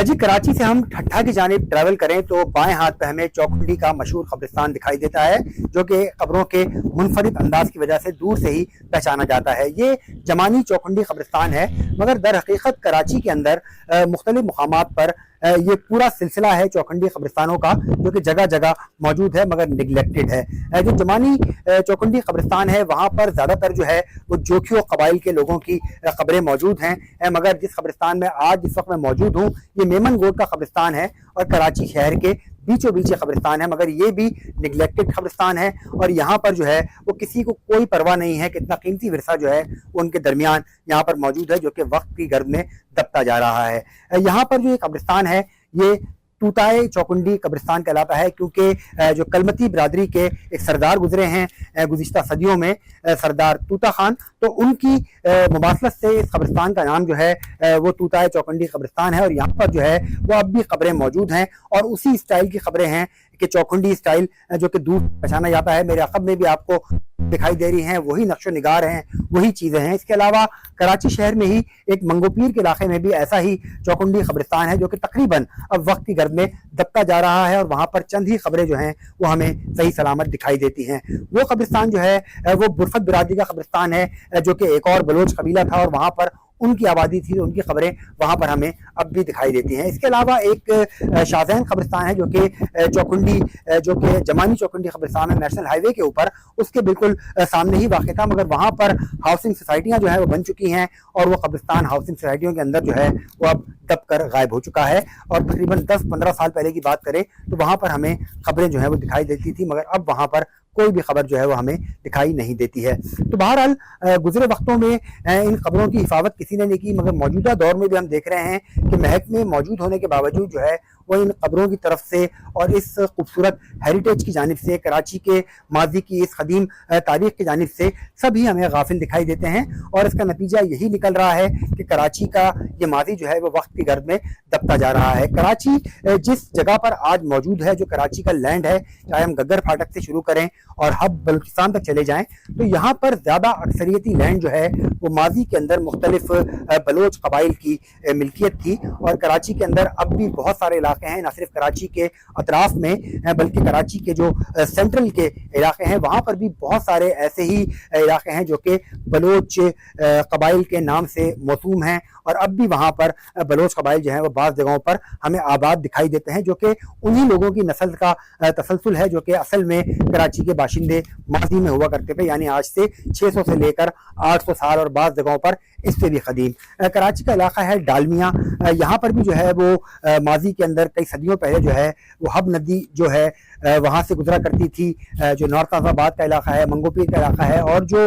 जी कराची से हम ठट्ठा की जानिब ट्रैवल करें तो बाएं हाथ पे हमें चौखुंडी का मशहूर कब्रिस्तान दिखाई देता है, जो कि कब्रों के मुनफरिद अंदाज की वजह से दूर से ही पहचाना जाता है। ये जमानी चौखुंडी कब्रिस्तान है, मगर दर हकीकत कराची के अंदर मुख्तलिफ मुकामात पर ये पूरा सिलसिला है चौखंडी कब्रिस्तानों का, जो कि जगह जगह मौजूद है मगर निगलेक्टेड है। जो जमानी चौखंडी कब्रिस्तान है वहाँ पर ज़्यादातर जो है वो जोखियों कबाइल के लोगों की कब्रें मौजूद हैं, मगर जिस कब्रिस्तान में आज इस वक्त मैं मौजूद हूँ ये मेमन गोट का कब्रिस्तान है और कराची शहर के बीचों बीच कब्रिस्तान है, मगर ये भी निगलेक्टेड कब्रिस्तान है। और यहाँ पर जो है वो किसी को कोई परवाह नहीं है कि इतना कीमती विरसा जो है वो उनके दरमियान यहाँ पर मौजूद है, जो कि वक्त की गर्द में दबता जा रहा है। यहाँ पर जो ये कब्रिस्तान है ये तूताए चौकुंडी कब्रिस्तान कहलाता है, क्योंकि जो कलमती बरादरी के एक सरदार गुजरे हैं गुज़िश्ता सदियों में, सरदार तूता खान, तो उनकी मुबासलत से इस कब्रिस्तान का नाम जो है वो तूताए चौकुंडी कब्रिस्तान है। और यहाँ पर जो है वो अब भी कब्रें मौजूद हैं और उसी स्टाइल की कब्रें हैं कि चौकुंडी स्टाइल, जो कि दूर पहचाना जाता है। मेरे अक़ब में भी आपको दिखाई दे रही हैं, वही नक्शो निगार हैं, वही चीज़ें हैं। इसके अलावा कराची शहर में ही एक मंगोपीर के इलाके में भी ऐसा ही चौकुंडी कब्रिस्तान है, जो कि तकरीबन अब वक्त की गर्द में दबता जा रहा है और वहाँ पर चंद ही खबरें जो हैं वो हमें सही सलामत दिखाई देती हैं। वो कब्रिस्तान जो है वो बुरफत बिरादरी का कब्रिस्तान है, जो कि एक और बलोच कबीला था और वहाँ पर उनकी आबादी थी, तो उनकी खबरें वहाँ पर हमें अब भी दिखाई देती हैं। इसके अलावा एक शाहजहान कब्रिस्तान है, जो कि चौकुंडी, जो कि जमानी चौकुंडी कब्रिस्तान है, नेशनल हाईवे के ऊपर, उसके बिल्कुल सामने ही वाक़ था, मगर वहाँ पर हाउसिंग सोसाइटियाँ जो है वो बन चुकी हैं और वो कब्रिस्तान हाउसिंग सोसाइटियों के अंदर जो है वो अब दब कर गायब हो चुका है। और तकरीबन 10-15 साल पहले की बात करें तो वहाँ पर हमें खबरें जो है वो दिखाई देती थी, मगर अब वहाँ पर कोई भी खबर जो है वो हमें दिखाई नहीं देती है। तो बहरहाल गुजरे वक्तों में इन खबरों की हिफाजत किसी ने नहीं की, मगर मौजूदा दौर में भी हम देख रहे हैं कि महकमे मौजूद होने के बावजूद जो है वो इन खबरों की तरफ से और इस खूबसूरत हेरिटेज की जानिब से, कराची के माजी की इस कदीम तारीख की जानिब से सभी हमें गाफिल दिखाई देते हैं। और इसका नतीजा यही निकल रहा है कि कराची का ये माजी जो है वो वक्त की गर्द में दबता जा रहा है। कराची जिस जगह पर आज मौजूद है, जो कराची का लैंड है, चाहे हम गग्गर फाटक से शुरू करें और हब बलूचिस्तान तक चले जाएं, तो यहाँ पर ज़्यादा अक्सरियती लैंड जो है वो माजी के अंदर मुख्तलिफ बलोच कबाइल की मिल्कियत थी। और कराची के अंदर अब भी बहुत सारे इलाके हैं, न सिर्फ कराची के अतराफ में बल्कि कराची के जो सेंट्रल के इलाके हैं वहाँ पर भी बहुत सारे ऐसे ही इलाके हैं जो कि बलोच कबाइल के नाम से मौसूम हैं। और अब भी वहाँ पर बलोच कबाइल जो हैं वो बाज़ जगहों पर हमें आबाद दिखाई देते हैं, जो कि उन्हीं लोगों की नस्ल का तसलसल है जो कि असल में कराची के बाशिंदे माजी में हुआ करते थे, यानी आज से 600 से लेकर 800 साल और बाज़ जगहों पर इससे भी कदीम। कराची का इलाका है डालमिया, यहाँ पर भी जो है वो माजी के अंदर कई सदियों पहले जो है वो हब नदी जो है वहाँ से गुजरा करती थी। जो नॉर्थ नाज़ाबाद का इलाका है, मंगोपीर का इलाका है और जो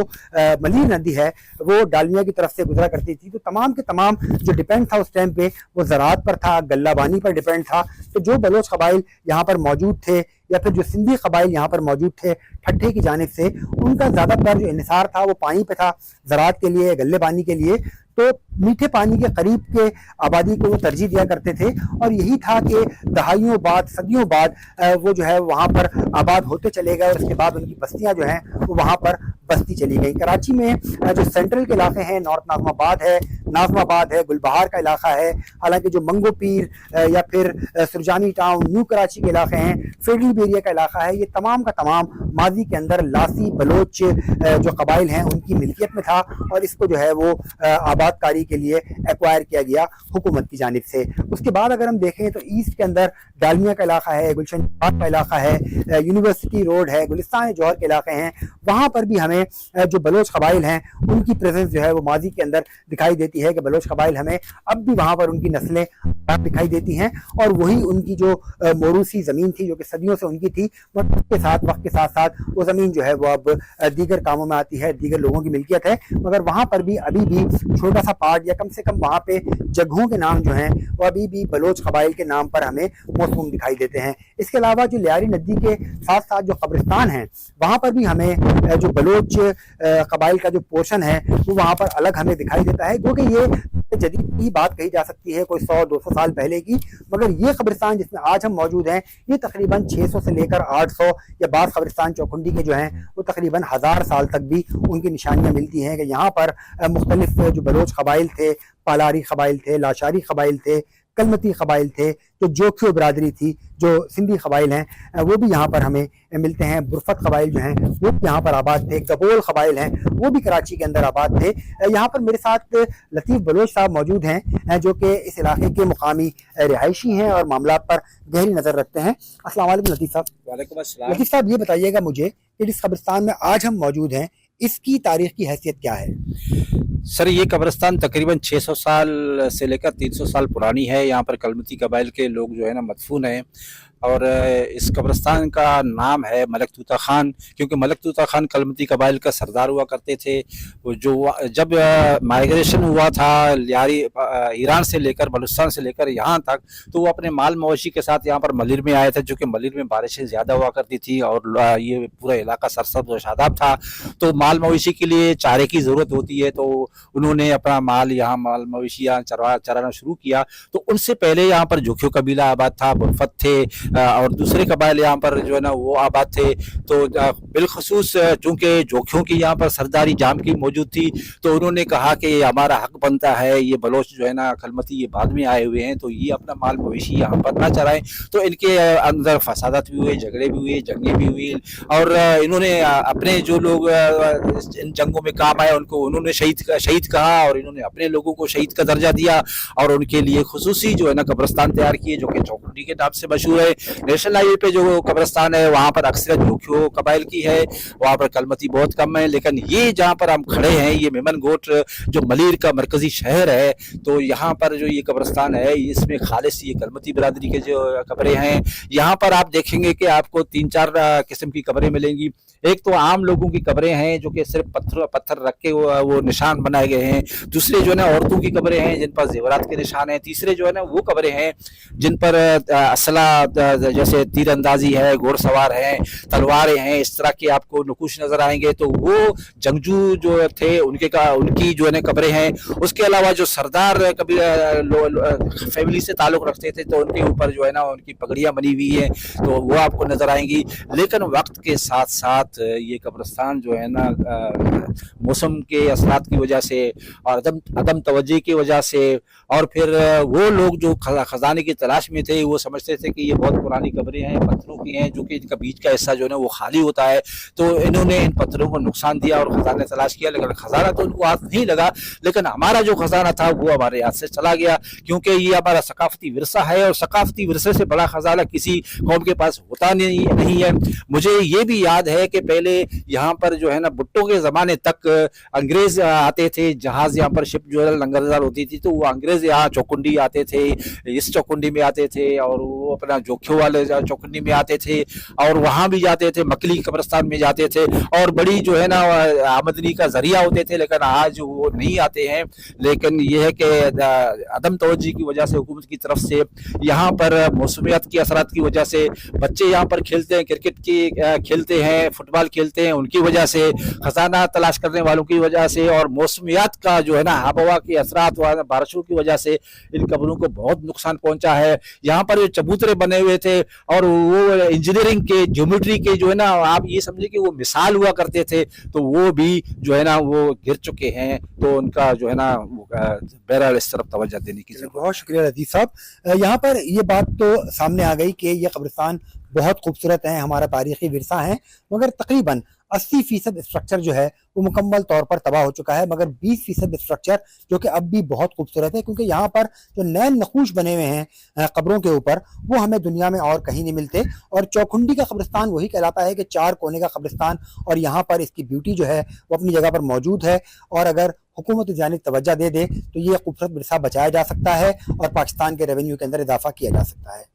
मलीर नदी है वो डालमिया की तरफ से गुजरा करती थी। तो तमाम के तमाम जो डिपेंड था उस टाइम पे वो ज़राअत पर था, गल्लाबानी पर डिपेंड था। तो जो बलोच कबाइल यहाँ पर मौजूद थे या फिर जो सिंधी कबाइल यहाँ पर मौजूद थे ठट्ठे की जानिब से, उनका ज़्यादातर जो इन्हिसार था वो पानी पे था, ज़राअत के लिए, गल्लेबानी के लिए। तो मीठे पानी के करीब के आबादी को वो तरजीह दिया करते थे और यही था कि दहाइयों बाद, सदियों बाद वो जो है वहाँ पर आबाद होते चले गए और उसके बाद उनकी बस्तियाँ जो हैं वो वहाँ पर बस्ती चली गई। कराची में जो सेंट्रल के इलाके हैं, नॉर्थ नाज़माबाद है, गुलबहार का इलाका है, हालांकि जो मंगोपीर या फिर सुरजानी टाउन, न्यू कराची के इलाके हैं, फेडरल बेरिया का इलाका है, ये तमाम का तमाम माजी के अंदर लासी बलोच जो कबाइल हैं उनकी मिल्कियत में था और इसको जो है वो आबादकारी के लिए एक्वायर किया गया हुकूमत की जानिब से। उसके बाद अगर हम देखें तो ईस्ट के अंदर डालमिया का इलाका है, गुलशन पार्क का इलाका है, यूनिवर्सिटी रोड है, गुलिस्तान जौहर के इलाके हैं, वहाँ पर भी हमें जो बलोच कबाइल हैं उनकी प्रेजेंस जो है वो माजी के अंदर दिखाई देती है कि बलोच कबाइल हमें अब भी वहाँ पर उनकी नस्लें दिखाई देती हैं। और वही उनकी जो मोरूसी ज़मीन थी जो कि सदियों से उनकी थी, वक्त के साथ साथ वो ज़मीन जो है वो अब दीगर कामों में आती है, दीगर लोगों की मिल्कियत है, मगर वहाँ पर भी अभी भी छोटा सा पार्ट या कम से कम वहाँ पे जगहों के नाम जो हैं वो अभी भी बलोच कबाइल के नाम पर हमें मौसूम दिखाई देते हैं। इसके अलावा जो लियारी नदी के साथ साथ जो कब्रिस्तान हैं वहाँ पर भी हमें जो बलोच कबाइल का जो पोर्शन है वो वहाँ पर अलग हमें दिखाई देता है, क्योंकि ये जदीद की बात कही जा सकती है कोई 100-200 साल पहले की, मगर ये कब्रिस्तान जिसमें आज हम मौजूद हैं ये तकरीबन 600 से लेकर 800 या बाज़ कब्रिस्तान चौखुंडी के जो हैं वो तकरीबन 1000 साल तक भी उनकी निशानियाँ मिलती हैं कि यहाँ पर मुख्तलिफ जो बलोच कबाइल थे, पालारी कबाइल थे, लाशारी कबाइल थे, कलमती कबाइल थे, जो जोखियो बरादरी थी, जो सिंधी कबाइल हैं वो भी यहाँ पर हमें मिलते हैं। बुरफत कबाइल जो हैं वो भी यहाँ पर आबाद थे। गबोल कबाइल हैं वो भी कराची के अंदर आबाद थे। यहाँ पर मेरे साथ लतीफ़ बलोच साहब मौजूद हैं जो कि इस इलाके के मुकामी रिहायशी हैं और मामला पर गहरी नज़र रखते हैं। अस्सलाम वालेकुम लतीफ़ साहब। वालेकुम अस्सलाम। लतीफ़ साहब ये बताइएगा मुझे कि जिस कब्रिस्तान में आज हम मौजूद हैं इसकी तारीख की हैसियत क्या है? सर, ये कब्रिस्तान तकरीबन 600 साल से लेकर 300 साल पुरानी है। यहाँ पर कलमती कबाइल के लोग जो है ना मदफून हैं और इस कब्रिस्तान का नाम है मलक तूता खान, क्योंकि मलक तूता खान कलमती कबाइल का सरदार हुआ करते थे। जो जब माइग्रेशन हुआ था ईरान से लेकर बलूचिस्तान से लेकर यहाँ तक, तो वो अपने माल मवेशी के साथ यहाँ पर मलिर में आए थे, जो कि मलिर में बारिशें ज़्यादा हुआ करती थी और ये पूरा इलाका सरसब्ज़ और शादाब था। तो माल मवेशी के लिए चारे की ज़रूरत होती है, तो उन्होंने अपना माल मवेशी यहाँ चराना शुरू किया। तो उनसे पहले यहाँ पर जोखियो कबीला आबाद था, बुरफत थे और दूसरे कबाइल यहाँ पर जो है ना वो आबाद थे। तो बिलखसूस चूँकि जोखियों की यहाँ पर सरदारी जाम की मौजूद थी, तो उन्होंने कहा कि हमारा हक बनता है, ये बलोच जो है ना कलमती ये बाद में आए हुए हैं, तो ये अपना माल मवेशी यहाँ पर ना चराएं। तो इनके अंदर फसादात भी हुए, झगड़े भी हुए, जंगें भी हुई और इन्होंने अपने जो लोग इन जंगों में काम आए उनको उन्होंने शहीद कहा और इन्होंने अपने लोगों को शहीद का दर्जा दिया और उनके लिए खुसूसी जो है ना कब्रिस्तान तैयार किए, जो कि चौकुंडी के नाम से मशहूर है। नेशनल हाईवे पे जो कब्रिस्तान है वहाँ पर अक्सर जोखियो कबाइल की है, वहाँ पर कलमती बहुत कम है। लेकिन ये जहाँ पर हम खड़े हैं, ये मेमन गोट जो मलिर का मरकजी शहर है, तो यहाँ पर जो ये कब्रिस्तान है इसमें खालिस ये कलमती बिरादरी के जो कब्रें हैं। यहाँ पर आप देखेंगे कि आपको 3-4 किस्म की कब्रें मिलेंगी। एक तो आम लोगों की कब्रें हैं जो कि सिर्फ पत्थर रख के वो निशान बनाए गए हैं। दूसरे जो है ना औरतों की कब्रें हैं जिन पर जेवरात के निशान हैं। तीसरे जो है ना वो कब्रें हैं जिन पर असला जैसे तीरंदाजी है, घोड़सवार हैं, तलवारें हैं, इस तरह के आपको नकुश नजर आएंगे। तो वो जंगजू जो थे उनकी जो है ना कब्रें हैं। उसके अलावा जो सरदार कभी फैमिली से ताल्लुक रखते थे तो उनके ऊपर जो है ना उनकी पगड़ियाँ बनी हुई हैं, तो वो आपको नजर आएंगी। लेकिन वक्त के साथ साथ ये कब्रिस्तान जो है ना मौसम के असरात की वजह से और अदम तवज्जो की वजह से और फिर वो लोग जो खजाने की तलाश में थे वो समझते थे कि ये बहुत पुरानी कब्रें हैं, पत्थरों की हैं, जो कि इनका बीच का हिस्सा जो है ना वो खाली होता है। तो इन्होंने इन पत्थरों को नुकसान दिया और खजाने तलाश किया, लेकिन खजाना तो उनको हाथ नहीं लगा। लेकिन हमारा जो खजाना था वो हमारे हाथ से चला गया, क्योंकि ये हमारा सकाफती विरसा है और सकाफती विरसे से बड़ा खजाना किसी कौम के पास होता नहीं है। मुझे ये भी याद है कि पहले यहाँ पर जो है ना भुट्टो के ज़माने तक अंग्रेज़ आते थे, जहाज़ यहाँ पर शिप जो है लंगरदार होती थी, तो वो अंग्रेज़ यहाँ चौकुंडी आते थे, इस चौकुंडी में आते थे और वो अपना जोखियो वाले चौकुंडी में आते थे और वहाँ भी जाते थे, मकली कब्रिस्तान में जाते थे और बड़ी जो है ना आमदनी का जरिया होते थे। लेकिन आज वो नहीं आते हैं। लेकिन ये है कि अदम तवज्जो की वजह से हुकूमत की तरफ से यहाँ पर मौसमियात की असरात की वजह से बच्चे यहाँ पर खेलते हैं, क्रिकेट की खेलते हैं, फुटबॉल खेलते हैं, उनकी वजह से खजाना तलाश करने वालों की वजह से और मौसमियात का जो है ना आबहवा के असरात बारिशों की वजह से इन कब्रों को बहुत नुकसान पहुंचा है। यहाँ पर जो चबूतरे बने हुए थे और वो इंजीनियरिंग के ज्योमेट्री के जो है ना आप ये समझे कि वो मिसाल हुआ करते थे, तो वो भी जो है ना वो गिर चुके हैं। तो उनका जो है ना बहरहाल इस तरफ तवज्जो देने की जरूरत। बहुत शुक्रिया लतीफ़ साहब। यहाँ पर ये बात तो सामने आ गई कि ये कब्रिस्तान बहुत खूबसूरत है, हमारा तारीखी विरसा है, मगर तकरीबन 80% स्ट्रक्चर जो है वो मुकम्मल तौर पर तबाह हो चुका है, मगर 20% स्ट्रक्चर जो कि अब भी बहुत खूबसूरत है, क्योंकि यहाँ पर जो नए नकूश बने हुए हैं कब्रों के ऊपर वो हमें दुनिया में और कहीं नहीं मिलते। और चौखुंडी का कब्रिस्तान वही कहलाता है कि 4 कोने का कब्रिस्तान, और यहाँ पर इसकी ब्यूटी जो है वो अपनी जगह पर मौजूद है। और अगर हुकूमत जानिब तवज्जो दे दे तो ये खूबसूरत विरसा बचाया जा सकता है और पाकिस्तान के रेवेन्यू के अंदर इजाफा किया जा सकता है।